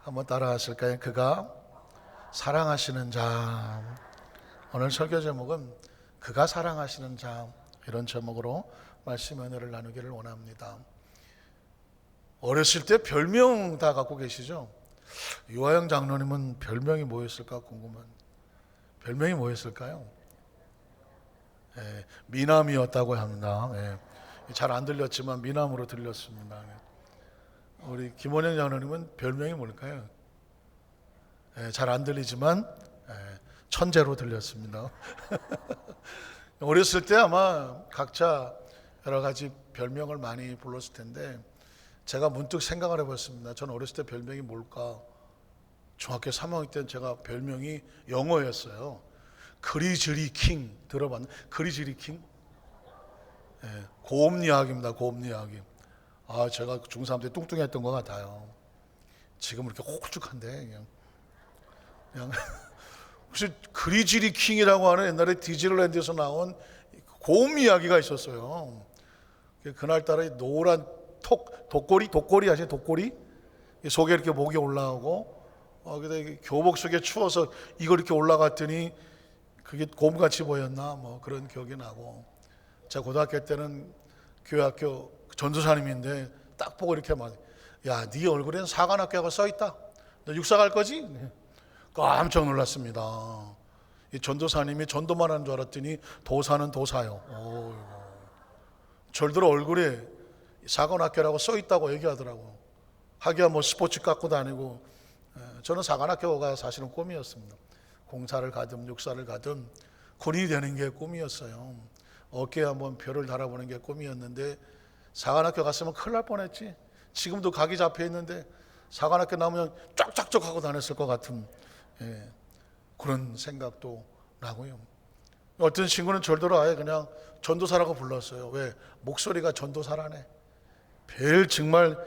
한번 따라 하실까요? 그가 사랑하시는 자. 오늘 설교 제목은 그가 사랑하시는 자, 이런 제목으로 말씀 은혜를 나누기를 원합니다. 어렸을 때 별명 다 갖고 계시죠? 유아영 장로님은 별명이 뭐였을까 궁금한. 별명이 뭐였을까요? 미남이었다고 합니다. 잘 안 들렸지만 미남으로 들렸습니다. 우리 김원영 장로님은 별명이 뭘까요? 잘 안 들리지만 천재로 들렸습니다. 어렸을 때 아마 각자 여러 가지 별명을 많이 불렀을 텐데 제가 문득 생각을 해봤습니다. 저는 어렸을 때 별명이 뭘까? 중학교 3학년 때는 제가 별명이 영어였어요. 그리즈리 킹 들어봤나요? 그리즈리 킹? 고음리학입니다. 고음리학이. 제가 중3 때 뚱뚱했던 것 같아요. 지금 이렇게 홀쭉한데 그냥 혹시 그리즈리 킹이라고 하는 옛날에 디즈니랜드에서 나온 고음 이야기가 있었어요. 그날따라 노란 독고리 아시죠? 독고리 속에 이렇게 목이 올라오고 근데 교복 속에 추워서 이걸 이렇게 올라갔더니 그게 곰같이 보였나 뭐 그런 기억이 나고, 제가 고등학교 때는 교회 학교 전도사님인데 딱 보고 이렇게 막, 야, 네 얼굴엔 사관학교가 써있다. 너 육사 갈 거지? 깜짝 놀랐습니다. 이 전도사님이 전도만 하는 줄 알았더니 도사는 도사요. 절대로 얼굴에 사관학교라고 써있다고 얘기하더라고. 하기야 뭐 스포츠 갖고 다니고. 저는 사관학교가 사실은 꿈이었습니다. 공사를 가든 육사를 가든 군인이 되는 게 꿈이었어요. 어깨에 한번 별을 달아보는 게 꿈이었는데 사관학교 갔으면 큰일 날 뻔했지. 지금도 각이 잡혀 있는데 사관학교 나오면 쫙쫙쫙 하고 다녔을 것 같은 그런 생각도 나고요. 어떤 친구는 절대로 아예 그냥 전도사라고 불렀어요. 왜? 목소리가 전도사라네. 정말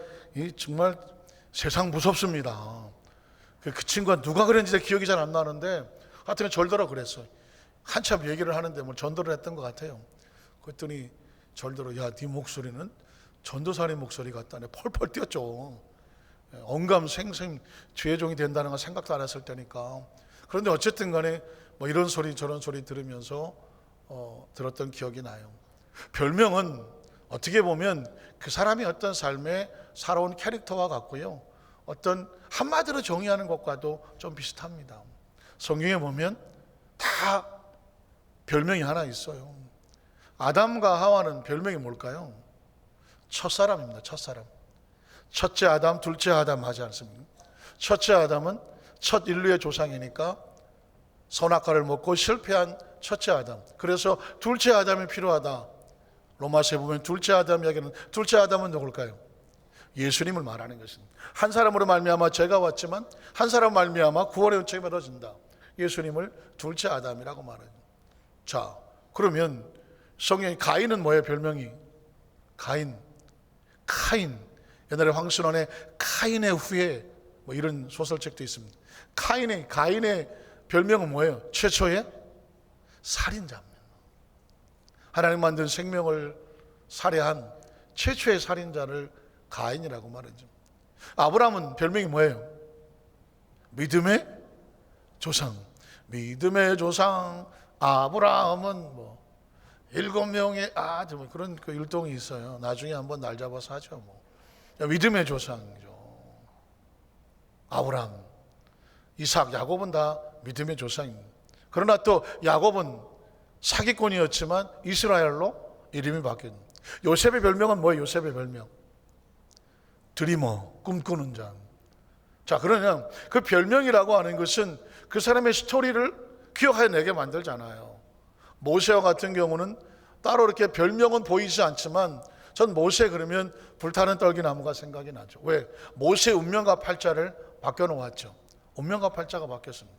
세상 무섭습니다. 그 친구가 누가 그랬는지 기억이 잘 안 나는데 하여튼 절더라 그랬어요. 한참 얘기를 하는데 뭐 전도를 했던 것 같아요. 그랬더니 절더러, 야, 네 목소리는 전도사님 목소리 같다네. 펄펄 뛰었죠. 언감생생 죄종이 된다는 건 생각도 안 했을 때니까. 그런데 어쨌든 간에 뭐 이런 소리 저런 소리 들으면서 들었던 기억이 나요. 별명은 어떻게 보면 그 사람이 어떤 삶에 살아온 캐릭터와 같고요, 어떤 한마디로 정의하는 것과도 좀 비슷합니다. 성경에 보면 다 별명이 하나 있어요. 아담과 하와는 별명이 뭘까요? 첫사람입니다. 첫사람. 첫째 아담, 둘째 아담 하지 않습니까? 첫째 아담은 첫 인류의 조상이니까 선악과를 먹고 실패한 첫째 아담. 그래서 둘째 아담이 필요하다. 로마서에 보면 둘째 아담 이야기는, 둘째 아담은 누굴까요? 예수님을 말하는 것입니다. 한 사람으로 말미암아 죄가 왔지만 한 사람 말미암아 구원의 은총이 받아진다. 예수님을 둘째 아담이라고 말해요. 자, 그러면 성경에 가인은 뭐예요? 별명이 가인. 옛날에 황순원의 카인의 후예 뭐 이런 소설책도 있습니다. 가인의 별명은 뭐예요? 최초의 살인자입니다. 하나님 만든 생명을 살해한 최초의 살인자를 가인이라고 말하죠. 아브라함은 별명이 뭐예요? 믿음의 조상. 믿음의 조상 아브라함은 뭐 7명의 아들 뭐 그런 그 율동이 있어요. 나중에 한번 날 잡아서 하죠. 뭐 믿음의 조상이죠. 아브라함, 이삭, 야곱은 다 믿음의 조상입니다. 그러나 또 야곱은 사기꾼이었지만 이스라엘로 이름이 바뀌었습니다. 요셉의 별명은 뭐예요? 요셉의 별명 드리머, 꿈꾸는 자. 자, 그러면 그 별명이라고 하는 것은 그 사람의 스토리를 기억해내게 만들잖아요. 모세와 같은 경우는 따로 이렇게 별명은 보이지 않지만 전 모세 그러면 불타는 떨기나무가 생각이 나죠. 왜? 모세의 운명과 팔자를 바꿔놓았죠. 운명과 팔자가 바뀌었습니다.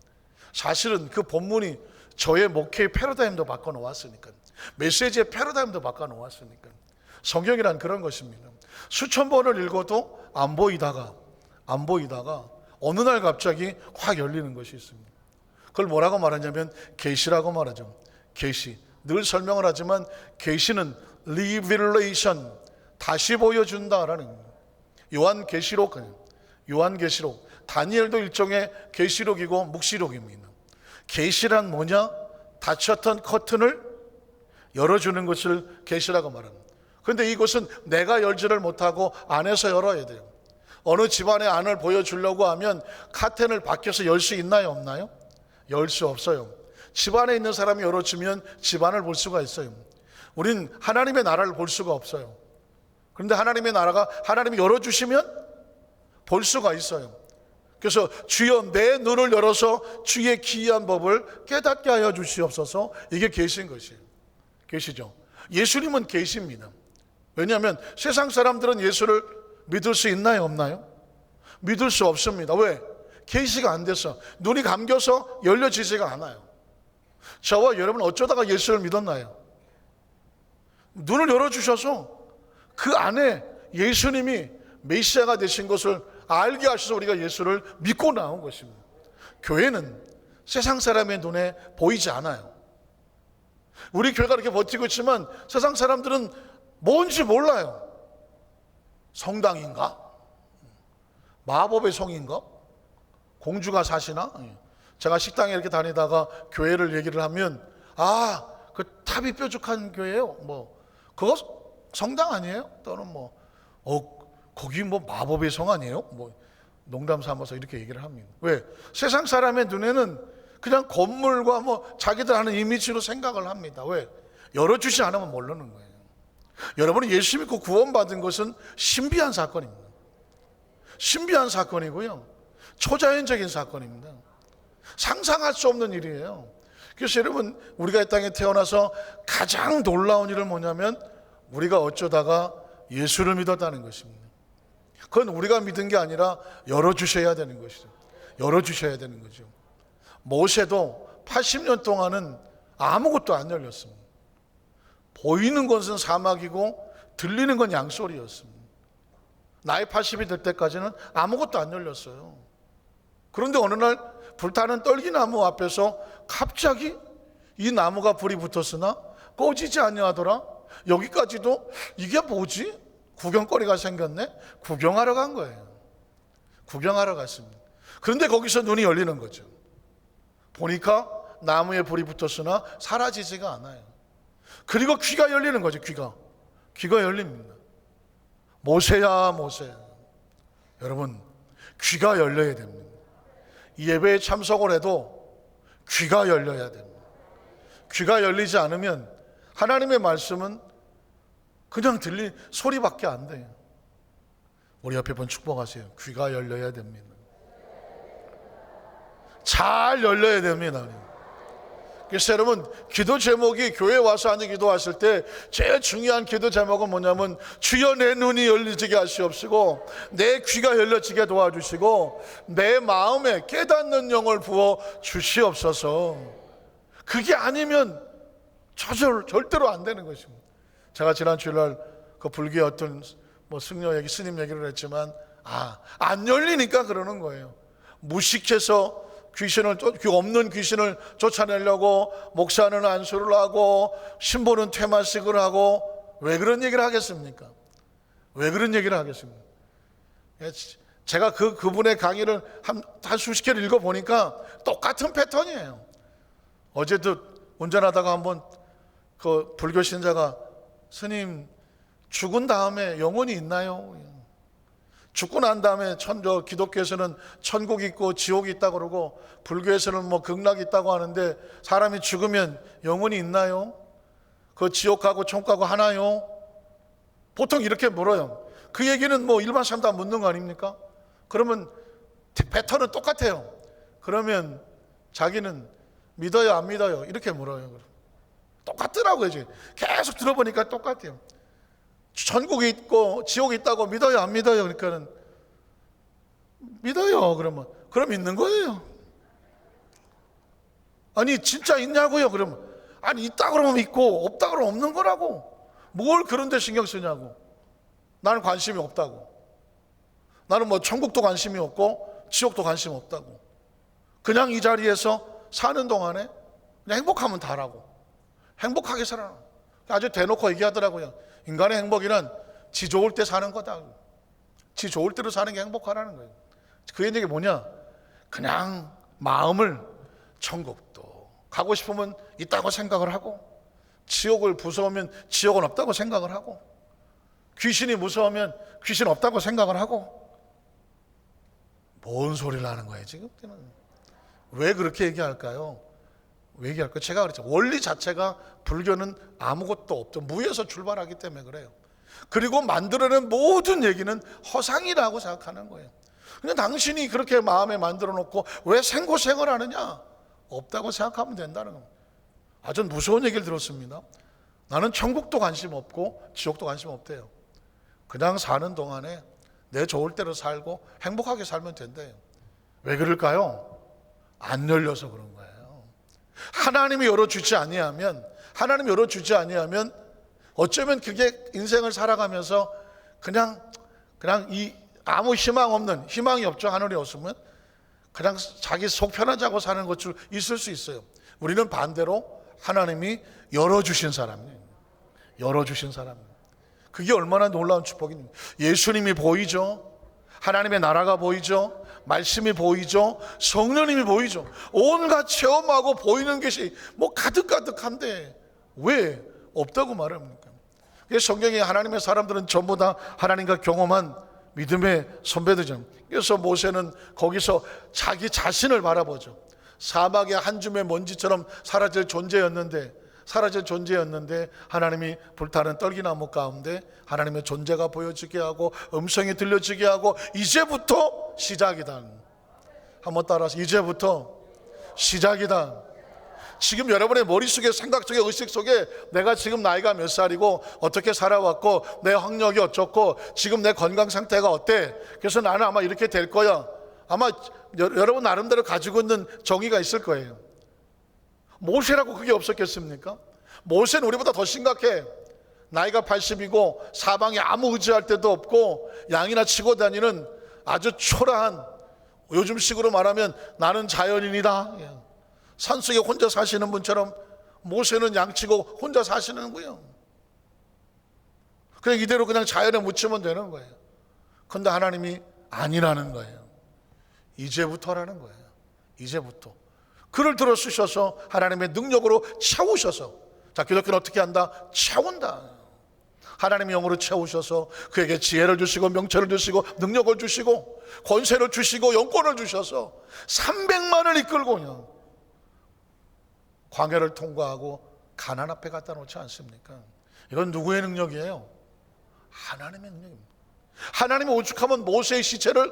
사실은 그 본문이 저의 목회의 패러다임도 바꿔놓았으니까, 메시지의 패러다임도 바꿔놓았으니까. 성경이란 그런 것입니다. 수천 번을 읽어도 안 보이다가 어느 날 갑자기 확 열리는 것이 있습니다. 그걸 뭐라고 말하냐면 계시라고 말하죠. 계시. 늘 설명을 하지만 계시는 리빌레이션, 다시 보여준다라는 요한계시록 요한계시록, 다니엘도 일종의 계시록이고 묵시록입니다. 계시란 뭐냐? 닫혔던 커튼을 열어주는 것을 계시라고 말합니다. 그런데 이것은 내가 열지를 못하고 안에서 열어야 돼요. 어느 집안의 안을 보여주려고 하면 커튼을 밖에서 열 수 있나요, 없나요? 열 수 없어요. 집안에 있는 사람이 열어주면 집안을 볼 수가 있어요. 우린 하나님의 나라를 볼 수가 없어요. 그런데 하나님의 나라가 하나님이 열어주시면 볼 수가 있어요. 그래서 주여 내 눈을 열어서 주의 기이한 법을 깨닫게 하여 주시옵소서. 이게 계시인 것이에요. 계시죠. 예수님은 계시입니다. 왜냐하면 세상 사람들은 예수를 믿을 수 있나요, 없나요? 믿을 수 없습니다. 왜? 계시가 안 돼서, 눈이 감겨서 열려지지가 않아요. 저와 여러분 어쩌다가 예수를 믿었나요? 눈을 열어주셔서 그 안에 예수님이 메시아가 되신 것을 알게 하셔서 우리가 예수를 믿고 나온 것입니다. 교회는 세상 사람의 눈에 보이지 않아요. 우리 교회가 이렇게 버티고 있지만 세상 사람들은 뭔지 몰라요. 성당인가? 마법의 성인가? 공주가 사시나? 제가 식당에 이렇게 다니다가 교회를 얘기를 하면 그 탑이 뾰족한 교회예요. 그거 성당 아니에요? 또는 거기 마법의 성 아니에요? 농담 삼아서 이렇게 얘기를 합니다. 왜? 세상 사람의 눈에는 그냥 건물과 자기들 하는 이미지로 생각을 합니다. 왜? 열어주지 않으면 모르는 거예요. 여러분이 예수 믿고 구원받은 것은 신비한 사건입니다. 신비한 사건이고요. 초자연적인 사건입니다. 상상할 수 없는 일이에요. 그래서 여러분, 우리가 이 땅에 태어나서 가장 놀라운 일은 뭐냐면 우리가 어쩌다가 예수를 믿었다는 것입니다. 그건 우리가 믿은 게 아니라 열어주셔야 되는 것이죠. 열어주셔야 되는 거죠. 모세도 80년 동안은 아무것도 안 열렸습니다. 보이는 것은 사막이고 들리는 건 양소리였습니다. 나이 80이 될 때까지는 아무것도 안 열렸어요. 그런데 어느 날 불타는 떨기나무 앞에서 갑자기 이 나무가 불이 붙었으나 꺼지지 아니하더라. 여기까지도 이게 뭐지? 구경거리가 생겼네? 구경하러 간 거예요. 구경하러 갔습니다. 그런데 거기서 눈이 열리는 거죠. 보니까 나무에 불이 붙었으나 사라지지가 않아요. 그리고 귀가 열리는 거죠. 귀가 열립니다. 모세야 모세. 여러분, 귀가 열려야 됩니다. 이 예배에 참석을 해도 귀가 열려야 됩니다. 귀가 열리지 않으면 하나님의 말씀은 그냥 들린 소리밖에 안 돼요. 우리 옆에 분 축복하세요. 귀가 열려야 됩니다. 잘 열려야 됩니다. 그래서 여러분, 기도 제목이 교회 와서 앉아 기도하실 때 제일 중요한 기도 제목은 뭐냐면 주여 내 눈이 열리지게 하시옵시고 내 귀가 열려지게 도와주시고 내 마음에 깨닫는 영을 부어 주시옵소서. 그게 아니면 절대로 안 되는 것입니다. 제가 지난 주일날 그 불교의 어떤 승려 얘기, 스님 얘기를 했지만 안 열리니까 그러는 거예요. 무식해서 없는 귀신을 쫓아내려고 목사는 안수를 하고 신부는 퇴마식을 하고 왜 그런 얘기를 하겠습니까? 왜 그런 얘기를 하겠습니까? 제가 그분의 강의를 한 수십 개를 읽어보니까 똑같은 패턴이에요. 어제도 운전하다가 한번 그 불교 신자가 스님 죽은 다음에 영혼이 있나요? 죽고 난 다음에 기독교에서는 천국이 있고 지옥이 있다고 그러고 불교에서는 극락이 있다고 하는데 사람이 죽으면 영혼이 있나요? 그 지옥하고 천국하고 하나요? 보통 이렇게 물어요. 그 얘기는 일반 사람 다 묻는 거 아닙니까? 그러면 패턴은 똑같아요. 그러면 자기는 믿어요 안 믿어요? 이렇게 물어요. 똑같더라고요. 이제 계속 들어보니까 똑같아요. 천국이 있고 지옥이 있다고 믿어요 안 믿어요? 그러니까는 믿어요. 그럼 있는 거예요. 아니 진짜 있냐고요? 그러면 있다 그러면 있고 없다 그러면 없는 거라고. 뭘 그런 데 신경 쓰냐고. 나는 관심이 없다고. 나는 천국도 관심이 없고 지옥도 관심 없다고. 그냥 이 자리에서 사는 동안에 그냥 행복하면 다라고. 행복하게 살아. 아주 대놓고 얘기하더라고요. 인간의 행복이란 지 좋을 때 사는 거다. 지 좋을 때로 사는 게 행복하라는 거예요. 그 얘기 뭐냐? 그냥 마음을 천국도 가고 싶으면 있다고 생각을 하고, 지옥을 무서우면 지옥은 없다고 생각을 하고, 귀신이 무서우면 귀신 없다고 생각을 하고. 뭔 소리를 하는 거예요 지금? 왜 그렇게 얘기할까요? 왜 얘기할까요? 제가 그랬죠. 원리 자체가 불교는 아무것도 없죠. 무에서 출발하기 때문에 그래요. 그리고 만들어낸 모든 얘기는 허상이라고 생각하는 거예요. 그냥 당신이 그렇게 마음에 만들어 놓고 왜 생고생을 하느냐? 없다고 생각하면 된다는 겁니다. 아주 무서운 얘기를 들었습니다. 나는 천국도 관심 없고 지옥도 관심 없대요. 그냥 사는 동안에 내 좋을 대로 살고 행복하게 살면 된대요. 왜 그럴까요? 안 열려서 그런 거예요. 하나님이 열어주지 아니하면, 하나님이 열어주지 아니하면 어쩌면 그게 인생을 살아가면서 그냥 이 아무 희망 없는, 희망이 없죠. 하늘이 없으면 그냥 자기 속 편하자고 사는 것 줄 있을 수 있어요. 우리는 반대로 하나님이 열어주신 사람이에요. 열어주신 사람이에요. 그게 얼마나 놀라운 축복입니까? 예수님이 보이죠. 하나님의 나라가 보이죠. 말씀이 보이죠. 성령님이 보이죠. 온갖 체험하고 보이는 것이 뭐 가득가득한데 왜 없다고 말합니까? 성경에 하나님의 사람들은 전부 다 하나님과 경험한 믿음의 선배들이죠. 그래서 모세는 거기서 자기 자신을 바라보죠. 사막의 한 줌의 먼지처럼 사라질 존재였는데 하나님이 불타는 떨기나무 가운데 하나님의 존재가 보여지게 하고 음성이 들려지게 하고 이제부터 시작이다. 한번 따라서 이제부터 시작이다. 지금 여러분의 머릿속에, 생각 속에, 의식 속에 내가 지금 나이가 몇 살이고 어떻게 살아왔고 내 학력이 어쩌고 지금 내 건강 상태가 어때? 그래서 나는 아마 이렇게 될 거야. 아마 여러분 나름대로 가지고 있는 정의가 있을 거예요. 모세라고 그게 없었겠습니까? 모세는 우리보다 더 심각해. 나이가 80이고 사방에 아무 의지할 데도 없고 양이나 치고 다니는 아주 초라한, 요즘식으로 말하면 나는 자연인이다. 산속에 혼자 사시는 분처럼 모세는 양치고 혼자 사시는 거예요. 그냥 이대로 그냥 자연에 묻히면 되는 거예요. 그런데 하나님이 아니라는 거예요. 이제부터라는 거예요. 이제부터 그를 들어 쓰셔서 하나님의 능력으로 채우셔서, 자, 기독교는 어떻게 한다? 채운다. 하나님의 영으로 채우셔서 그에게 지혜를 주시고 명철을 주시고 능력을 주시고 권세를 주시고 영권을 주셔서 300만을 이끌고 그냥 광야를 통과하고 가나안 앞에 갖다 놓지 않습니까? 이건 누구의 능력이에요? 하나님의 능력입니다. 하나님이 오죽하면 모세의 시체를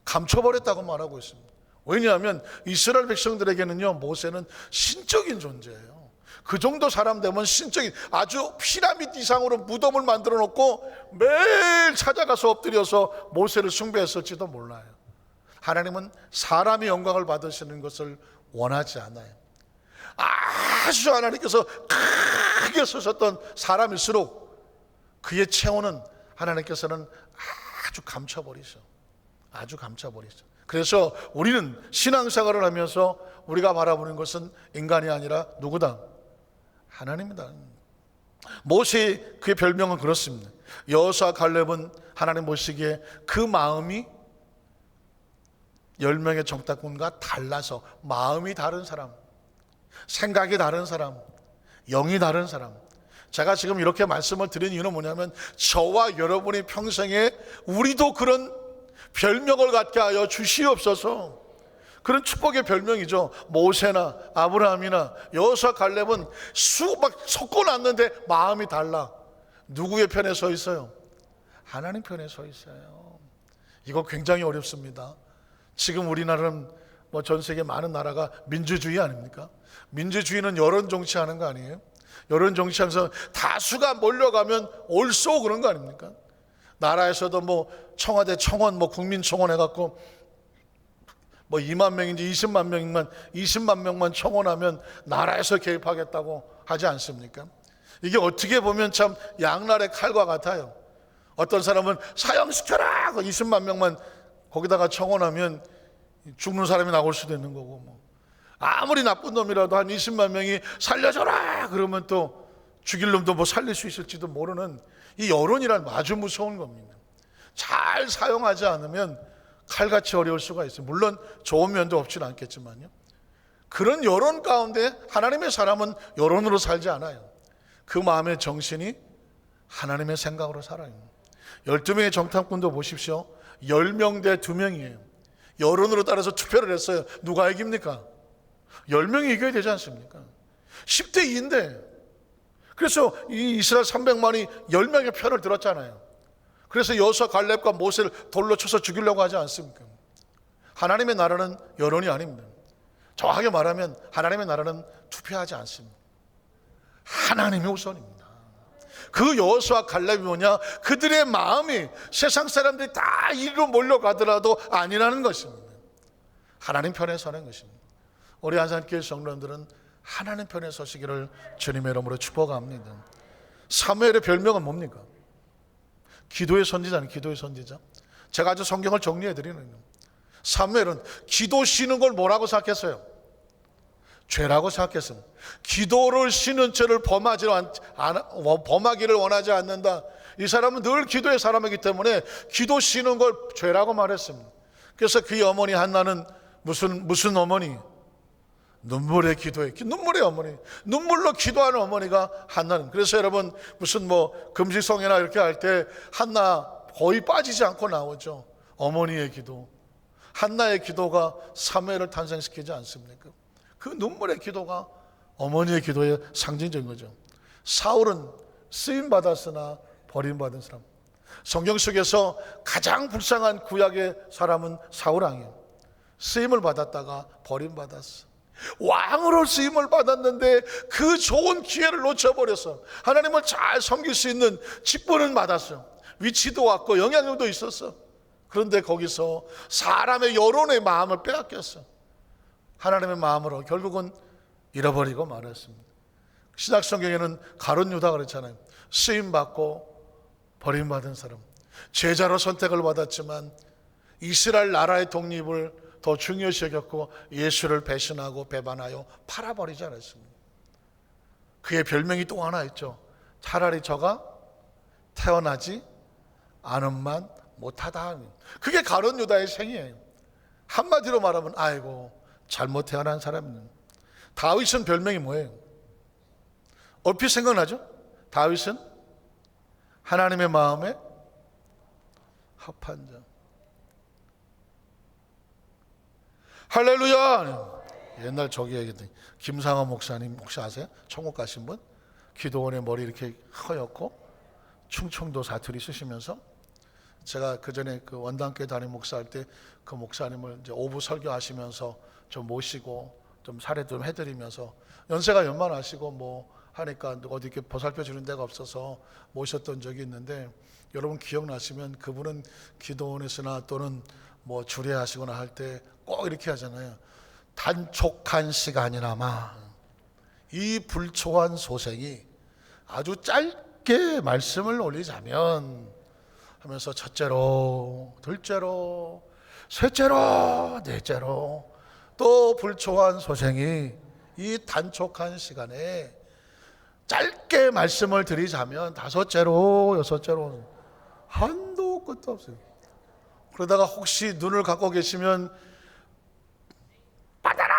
감춰버렸다고 말하고 있습니다. 왜냐하면 이스라엘 백성들에게는요, 모세는 신적인 존재예요. 그 정도 사람 되면 신적인, 아주 피라미드 이상으로 무덤을 만들어 놓고 매일 찾아가서 엎드려서 모세를 숭배했을지도 몰라요. 하나님은 사람의 영광을 받으시는 것을 원하지 않아요. 아주 하나님께서 크게 쓰셨던 사람일수록 그의 체온은 하나님께서는 아주 감춰버리셔. 아주 감춰버리죠. 그래서 우리는 신앙생활을 하면서 우리가 바라보는 것은 인간이 아니라 누구다? 하나님이다. 모세의 그의 별명은 그렇습니다. 여호수아 갈렙은 하나님 보시기에 그 마음이 10명의 정탐꾼과 달라서, 마음이 다른 사람, 생각이 다른 사람, 영이 다른 사람. 제가 지금 이렇게 말씀을 드린 이유는 뭐냐면, 저와 여러분이 평생에 우리도 그런 별명을 갖게 하여 주시옵소서. 그런 축복의 별명이죠. 모세나 아브라함이나 여호수아 갈렙은 막 섞어놨는데 마음이 달라. 누구의 편에 서 있어요? 하나님 편에 서 있어요. 이거 굉장히 어렵습니다. 지금 우리나라는 뭐 전 세계 많은 나라가 민주주의 아닙니까? 민주주의는 여론 정치하는 거 아니에요? 여론 정치하면서 다수가 몰려가면 옳소 그런 거 아닙니까? 나라에서도 뭐 청와대 청원, 뭐 국민청원 해갖고 뭐 2만 명인지 20만 명만 청원하면 나라에서 개입하겠다고 하지 않습니까? 이게 어떻게 보면 참 양날의 칼과 같아요. 어떤 사람은 사형시켜라! 20만 명만 거기다가 청원하면 죽는 사람이 나올 수도 있는 거고, 뭐 아무리 나쁜 놈이라도 한 20만 명이 살려줘라! 그러면 또 죽일 놈도 뭐 살릴 수 있을지도 모르는 이 여론이란 아주 무서운 겁니다. 잘 사용하지 않으면 칼같이 어려울 수가 있어요. 물론 좋은 면도 없지는 않겠지만요. 그런 여론 가운데 하나님의 사람은 여론으로 살지 않아요. 그 마음의 정신이 하나님의 생각으로 살아요. 12명의 정탐꾼도 보십시오. 10명 대 2명이에요. 여론으로 따라서 투표를 했어요. 누가 이깁니까? 10명이 이겨야 되지 않습니까? 10대 2인데. 그래서 이 이스라엘 300만이 10명의 편을 들었잖아요. 그래서 여호수아 갈렙과 모세를 돌로 쳐서 죽이려고 하지 않습니까? 하나님의 나라는 여론이 아닙니다. 정확하게 말하면 하나님의 나라는 투표하지 않습니다. 하나님이 우선입니다. 그 여호수아 갈렙이 뭐냐? 그들의 마음이 세상 사람들이 다 이리로 몰려가더라도 아니라는 것입니다. 하나님 편에 서는 것입니다. 우리 안산교회 성도님들은 하나님 편에 서시기를 주님의 이름으로 축복합니다. 사무엘의 별명은 뭡니까? 기도의 선지자는 기도의 선지자. 제가 아주 성경을 정리해 드리는 거예요. 사무엘은 기도 쉬는 걸 뭐라고 생각했어요? 죄라고 생각했습니다. 기도를 쉬는 죄를 범하기를 원하지 않는다. 이 사람은 늘 기도의 사람이기 때문에 기도 쉬는 걸 죄라고 말했습니다. 그래서 그의 어머니 한나는 무슨 어머니? 눈물의 기도에 눈물의 어머니, 눈물로 기도하는 어머니가 한나는. 그래서 여러분 무슨 금식성이나 이렇게 할 때 한나 거의 빠지지 않고 나오죠. 어머니의 기도, 한나의 기도가 사무엘을 탄생시키지 않습니까? 그 눈물의 기도가 어머니의 기도의 상징적인 거죠. 사울은 쓰임 받았으나 버림받은 사람. 성경 속에서 가장 불쌍한 구약의 사람은 사울 왕이에요. 쓰임을 받았다가 버림받았어. 왕으로 쓰임을 받았는데 그 좋은 기회를 놓쳐버렸어. 하나님을 잘 섬길 수 있는 직분은 받았어. 위치도 왔고 영향력도 있었어. 그런데 거기서 사람의 여론의 마음을 빼앗겼어. 하나님의 마음으로 결국은 잃어버리고 말았습니다. 신약 성경에는 가룟 유다가 그랬잖아요. 쓰임받고 버림받은 사람. 제자로 선택을 받았지만 이스라엘 나라의 독립을 더 중요시 여겼고 예수를 배신하고 배반하여 팔아버리지 않았습니다. 그의 별명이 또 하나 있죠. 차라리 저가 태어나지 않음만 못하다. 그게 가룟 유다의 생이에요. 한마디로 말하면 아이고 잘못 태어난 사람이는. 다윗은 별명이 뭐예요? 얼핏 생각나죠? 다윗은 하나님의 마음에 합한 자. 할렐루야. 옛날 저기 얘기했더니 김상호 목사님 혹시 아세요? 천국 가신 분? 기도원에 머리 이렇게 허옇고 충청도 사투리 쓰시면서 제가 그 전에 그 원당교회 담임 목사할 때 그 목사님을 이제 오부 설교하시면서 좀 모시고 좀 사례 좀 해드리면서 연세가 연만하시고 하니까 어디 이렇게 보살펴 주는 데가 없어서 모셨던 적이 있는데 여러분 기억나시면 그분은 기도원에서나 또는 주례하시거나 할 때 꼭 이렇게 하잖아요. 단촉한 시간이나마 이 불초한 소생이 아주 짧게 말씀을 올리자면 하면서 첫째로, 둘째로, 셋째로, 넷째로 또 불초한 소생이 이 단촉한 시간에 짧게 말씀을 드리자면 다섯째로, 여섯째로 한도 끝도 없어요. 그러다가 혹시 눈을 갖고 계시면 받아라!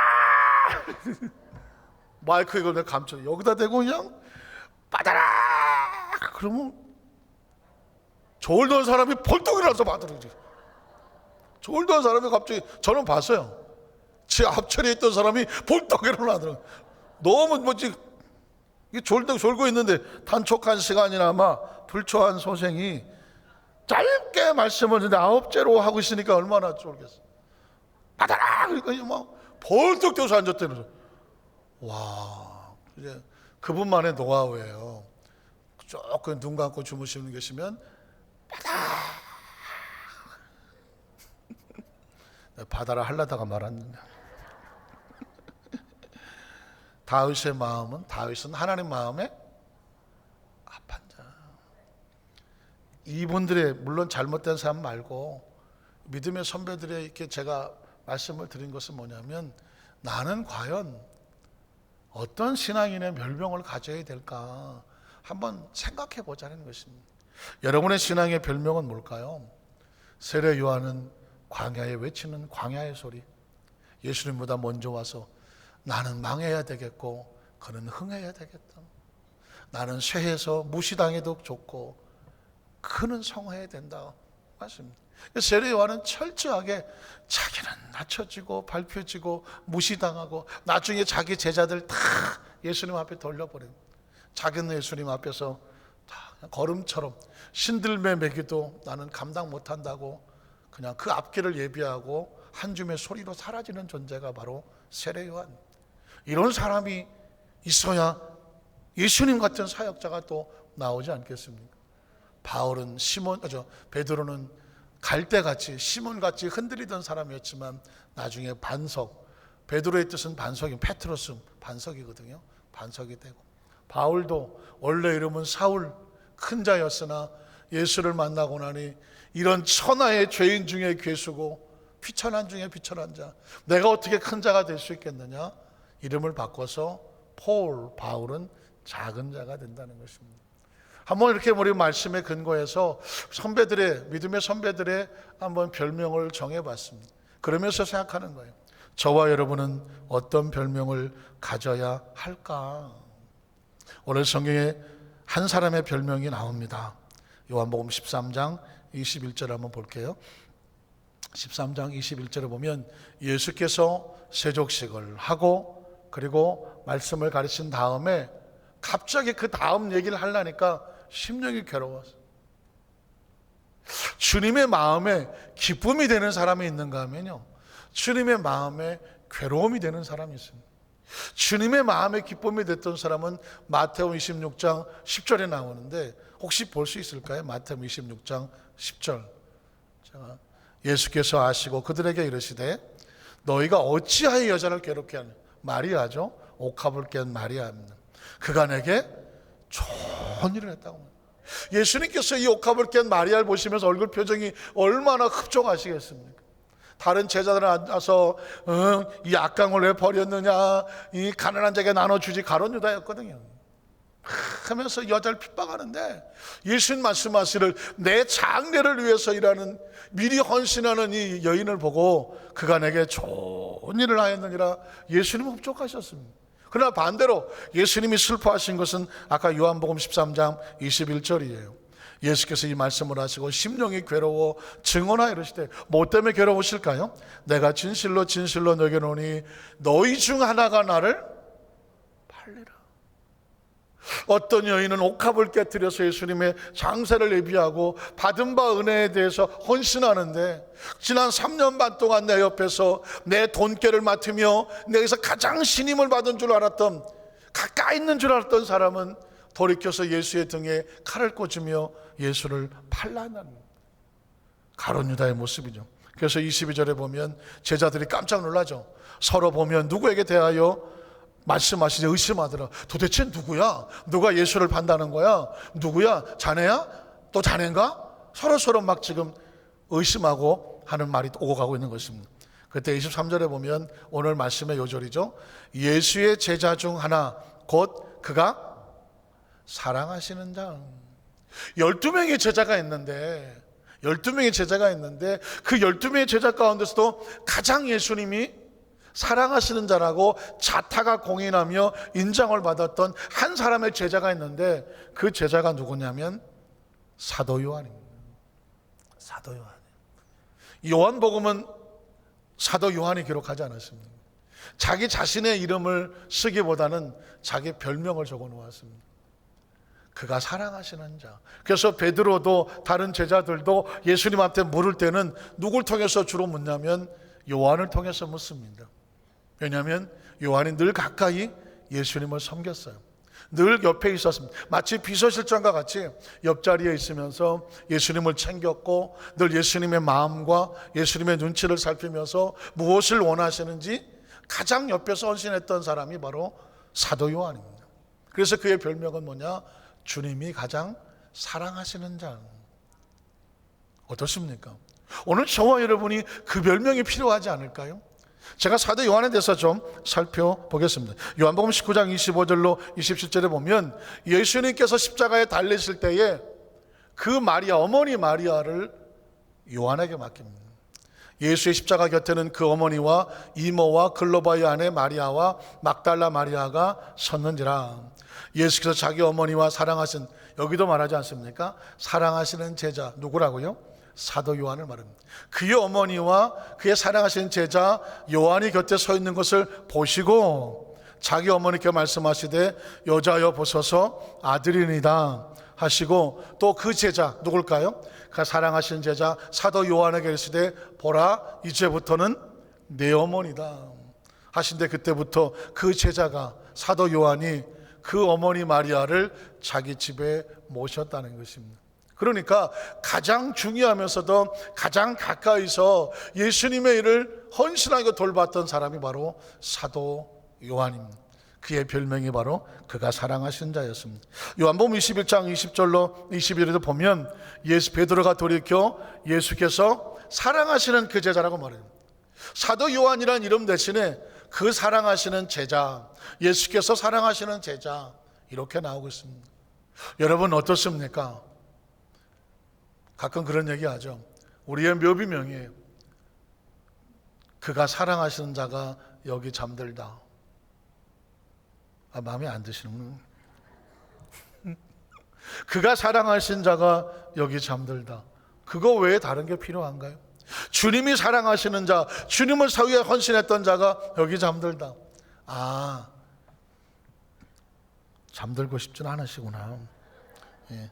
마이크 이걸 내가 감춰 여기다 대고 그냥 받아라! 그러면 졸던 사람이 벌떡 일어나서 받으러지. 졸던 사람이 갑자기 저는 봤어요. 제 앞처리에 있던 사람이 벌떡 일어나더라고요. 너무 졸고 있는데 단촉한 시간이나마 불초한 소생이 짧게 말씀을 듣는데 아홉째로 하고 있으니까 얼마나 쫄겠어. 받아라! 그러니까 벌떡 뛰어서 앉았다는 거죠. 와, 이제 그분만의 노하우예요. 조금 눈 감고 주무시는 계시면 받아라 하려다가 말았는데. 다윗의 마음은, 다윗은 하나님 마음에 합한 자. 이분들의 물론 잘못된 사람 말고 믿음의 선배들에게 제가 말씀을 드린 것은 뭐냐면 나는 과연 어떤 신앙인의 별명을 가져야 될까 한번 생각해 보자는 것입니다. 여러분의 신앙의 별명은 뭘까요? 세례 요한은 광야에 외치는 광야의 소리. 예수님보다 먼저 와서 나는 망해야 되겠고 그는 흥해야 되겠다. 나는 쇠해서 무시당해도 좋고 그는 성해야 된다. 맞습니다. 세례 요한은 철저하게 자기는 낮춰지고 밟혀지고 무시당하고 나중에 자기 제자들 다 예수님 앞에 돌려버려요. 자기는 예수님 앞에서 다 걸음처럼 신들매 매기도 나는 감당 못한다고 그냥 그 앞길을 예비하고 한 줌의 소리로 사라지는 존재가 바로 세례 요한. 이런 사람이 있어야 예수님 같은 사역자가 또 나오지 않겠습니까? 바울은 베드로는 갈대같이 시몬같이 흔들리던 사람이었지만 나중에 반석, 베드로의 뜻은 반석이 페트로스 반석이거든요. 반석이 되고, 바울도 원래 이름은 사울 큰 자였으나 예수를 만나고 나니 이런 천하의 죄인 중에 괴수고 비천한 중에 비천한 자, 내가 어떻게 큰 자가 될 수 있겠느냐? 이름을 바꿔서 바울은 작은 자가 된다는 것입니다. 한번 이렇게 우리 말씀에 근거해서 믿음의 선배들의 한번 별명을 정해봤습니다. 그러면서 생각하는 거예요. 저와 여러분은 어떤 별명을 가져야 할까? 오늘 성경에 한 사람의 별명이 나옵니다. 요한복음 13장 21절 한번 볼게요. 13장 21절에 보면 예수께서 세족식을 하고 그리고 말씀을 가르친 다음에 갑자기 그 다음 얘기를 하려니까 심령이 괴로웠어요. 주님의 마음에 기쁨이 되는 사람이 있는가 하면요, 주님의 마음에 괴로움이 되는 사람이 있습니다. 주님의 마음에 기쁨이 됐던 사람은 마태복음 26장 10절에 나오는데 혹시 볼 수 있을까요? 마태복음 26장 10절. 예수께서 아시고 그들에게 이르시되 너희가 어찌하여 여자를 괴롭게 하느냐. 마리아죠. 옥합을 깬 마리아입니다. 그가 내게 좋은 일을 했다고. 예수님께서 이 옥합을 깬 마리아를 보시면서 얼굴 표정이 얼마나 흡족하시겠습니까? 다른 제자들은 앉아서 이 악강을 왜 버렸느냐, 이 가난한 자에게 나눠주지, 가룟 유다였거든요. 하면서 여자를 핍박하는데 예수님 말씀하시를 내 장래를 위해서 일하는, 미리 헌신하는 이 여인을 보고 그가 내게 좋은 일을 하였느니라. 예수님은 흡족하셨습니다. 그러나 반대로 예수님이 슬퍼하신 것은 아까 요한복음 13장 21절이에요. 예수께서 이 말씀을 하시고 심령이 괴로워 증언하여 이르시되 뭐 때문에 괴로우실까요? 내가 진실로 진실로 너에게 이르노니 너희 중 하나가 나를 팔리라. 어떤 여인은 옥합을 깨뜨려서 예수님의 장세를 예비하고 받은 바 은혜에 대해서 헌신하는데 지난 3년 반 동안 내 옆에서 내 돈깨를 맡으며 내게서 가장 신임을 받은 줄 알았던, 가까이 있는 줄 알았던 사람은 돌이켜서 예수의 등에 칼을 꽂으며 예수를 팔라는 가룟 유다의 모습이죠. 그래서 22절에 보면 제자들이 깜짝 놀라죠. 서로 보면 누구에게 대하여 말씀하시지 의심하더라. 도대체 누구야? 누가 예수를 판다는 거야? 누구야? 자네야? 또 자네인가? 서로 막 지금 의심하고 하는 말이 오고 가고 있는 것입니다. 그때 23절에 보면 오늘 말씀의 요절이죠. 예수의 제자 중 하나 곧 그가 사랑하시는 자. 12명의 제자가 있는데 그 12명의 제자 가운데서도 가장 예수님이 사랑하시는 자라고 자타가 공인하며 인정을 받았던 한 사람의 제자가 있는데 그 제자가 누구냐면 사도 요한입니다. 사도 요한. 요한복음은 사도 요한이 기록하지 않았습니다. 자기 자신의 이름을 쓰기보다는 자기 별명을 적어 놓았습니다. 그가 사랑하시는 자. 그래서 베드로도 다른 제자들도 예수님한테 물을 때는 누굴 통해서 주로 묻냐면 요한을 통해서 묻습니다. 왜냐하면 요한이 늘 가까이 예수님을 섬겼어요. 늘 옆에 있었습니다. 마치 비서실장과 같이 옆자리에 있으면서 예수님을 챙겼고 늘 예수님의 마음과 예수님의 눈치를 살피면서 무엇을 원하시는지 가장 옆에서 헌신했던 사람이 바로 사도 요한입니다. 그래서 그의 별명은 뭐냐? 주님이 가장 사랑하시는 자. 어떻습니까? 오늘 저와 여러분이 그 별명이 필요하지 않을까요? 제가 사도 요한에 대해서 좀 살펴보겠습니다. 요한복음 19장 25절로 27절에 보면 예수님께서 십자가에 달리실 때에 그 마리아, 어머니 마리아를 요한에게 맡깁니다. 예수의 십자가 곁에는 그 어머니와 이모와 글로바의 아내 마리아와 막달라 마리아가 섰는지라. 예수께서 자기 어머니와 사랑하신, 여기도 말하지 않습니까? 사랑하시는 제자, 누구라고요? 사도 요한을 말합니다. 그의 어머니와 그의 사랑하시는 제자 요한이 곁에 서 있는 것을 보시고 자기 어머니께 말씀하시되 여자여 보소서 아들이니이다 하시고, 또 그 제자 누굴까요? 그 사랑하시는 제자 사도 요한에게 이르시되 보라 이제부터는 내 어머니다 하신데, 그때부터 그 제자가 사도 요한이 그 어머니 마리아를 자기 집에 모셨다는 것입니다. 그러니까 가장 중요하면서도 가장 가까이서 예수님의 일을 헌신하게 돌봤던 사람이 바로 사도 요한입니다. 그의 별명이 바로 그가 사랑하신 자였습니다. 요한복음 21장 20절로 21절에도 보면 베드로가 돌이켜 예수께서 사랑하시는 그 제자라고 말해요. 사도 요한이라는 이름 대신에 그 사랑하시는 제자, 예수께서 사랑하시는 제자, 이렇게 나오고 있습니다. 여러분 어떻습니까? 가끔 그런 얘기 하죠. 우리의 묘비명이에요. 그가 사랑하시는 자가 여기 잠들다. 마음에 안 드시는군요. 그가 사랑하신 자가 여기 잠들다. 그거 외에 다른 게 필요한가요? 주님이 사랑하시는 자, 주님을 사위에 헌신했던 자가 여기 잠들다. 잠들고 싶진 않으시구나. 예.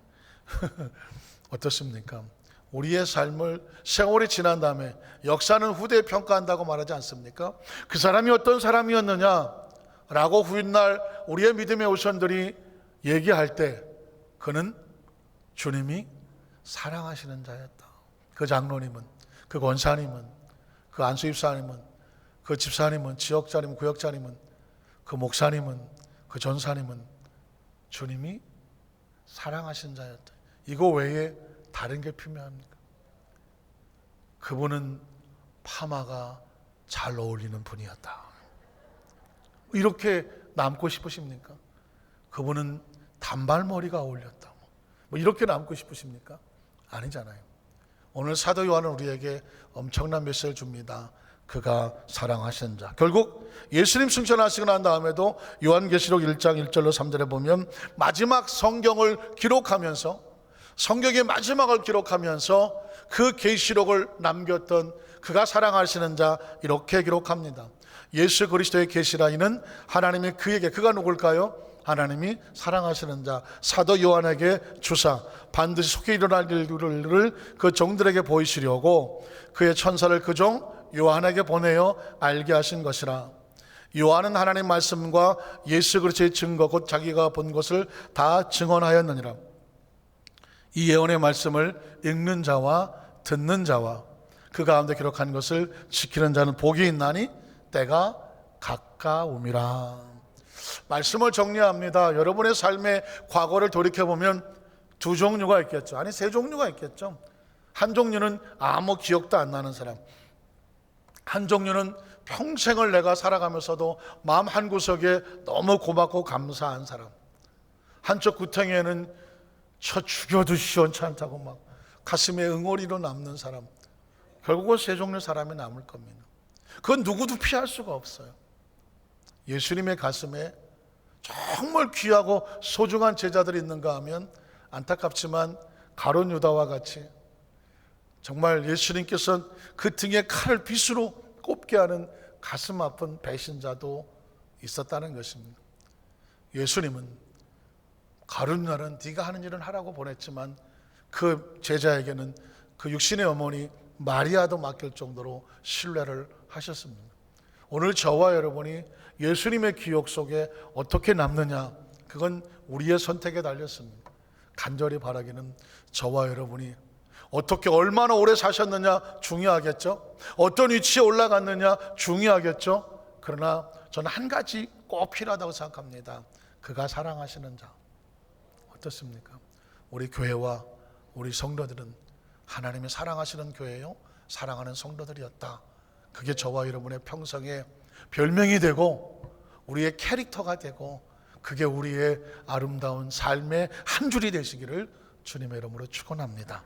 어떻습니까? 우리의 삶을 세월이 지난 다음에 역사는 후대에 평가한다고 말하지 않습니까? 그 사람이 어떤 사람이었느냐 라고 훗날 우리의 믿음의 오션들이 얘기할 때 그는 주님이 사랑하시는 자였다. 그 장로님은, 그 권사님은, 그 안수집사님은, 그 집사님은, 지역자님은, 구역자님은, 그 목사님은, 그 전사님은 주님이 사랑하신 자였다. 이거 외에 다른 게 필요합니까? 그분은 파마가 잘 어울리는 분이었다. 이렇게 남고 싶으십니까? 그분은 단발머리가 어울렸다. 이렇게 남고 싶으십니까? 아니잖아요. 오늘 사도 요한은 우리에게 엄청난 메시지를 줍니다. 그가 사랑하신 자. 결국 예수님 승천하시고 난 다음에도 요한계시록 1장 1절로 3절에 보면 마지막 성경을 기록하면서, 성경의 마지막을 기록하면서 그 계시록을 남겼던 그가 사랑하시는 자, 이렇게 기록합니다. 예수 그리스도의 계시라이는 하나님이 그에게, 그가 누굴까요? 하나님이 사랑하시는 자 사도 요한에게 주사 반드시 속히 일어날 일들을 그 종들에게 보이시려고 그의 천사를 그 종 요한에게 보내어 알게 하신 것이라. 요한은 하나님 말씀과 예수 그리스도의 증거 곧 자기가 본 것을 다 증언하였느니라. 이 예언의 말씀을 읽는 자와 듣는 자와 그 가운데 기록한 것을 지키는 자는 복이 있나니 때가 가까움이라. 말씀을 정리합니다. 여러분의 삶의 과거를 돌이켜보면 두 종류가 있겠죠. 아니, 세 종류가 있겠죠. 한 종류는 아무 기억도 안 나는 사람, 한 종류는 평생을 내가 살아가면서도 마음 한구석에 너무 고맙고 감사한 사람, 한쪽 구덩이에는 저 죽여도 시원찮다고 막 가슴에 응어리로 남는 사람. 결국은 세 종류의 사람이 남을 겁니다. 그건 누구도 피할 수가 없어요. 예수님의 가슴에 정말 귀하고 소중한 제자들이 있는가 하면 안타깝지만 가룟 유다와 같이 정말 예수님께서 그 등에 칼을 빗으로 꼽게 하는 가슴 아픈 배신자도 있었다는 것입니다. 예수님은 가룟 유다는 네가 하는 일은 하라고 보냈지만 그 제자에게는 그 육신의 어머니 마리아도 맡길 정도로 신뢰를 하셨습니다. 오늘 저와 여러분이 예수님의 기억 속에 어떻게 남느냐, 그건 우리의 선택에 달렸습니다. 간절히 바라기는 저와 여러분이 어떻게 얼마나 오래 사셨느냐 중요하겠죠. 어떤 위치에 올라갔느냐 중요하겠죠. 그러나 저는 한 가지 꼭 필요하다고 생각합니다. 그가 사랑하시는 자. 어떻습니까? 우리 교회와 우리 성도들은 하나님이 사랑하시는 교회요, 사랑하는 성도들이었다. 그게 저와 여러분의 평생의 별명이 되고 우리의 캐릭터가 되고 그게 우리의 아름다운 삶의 한 줄이 되시기를 주님의 이름으로 축원합니다.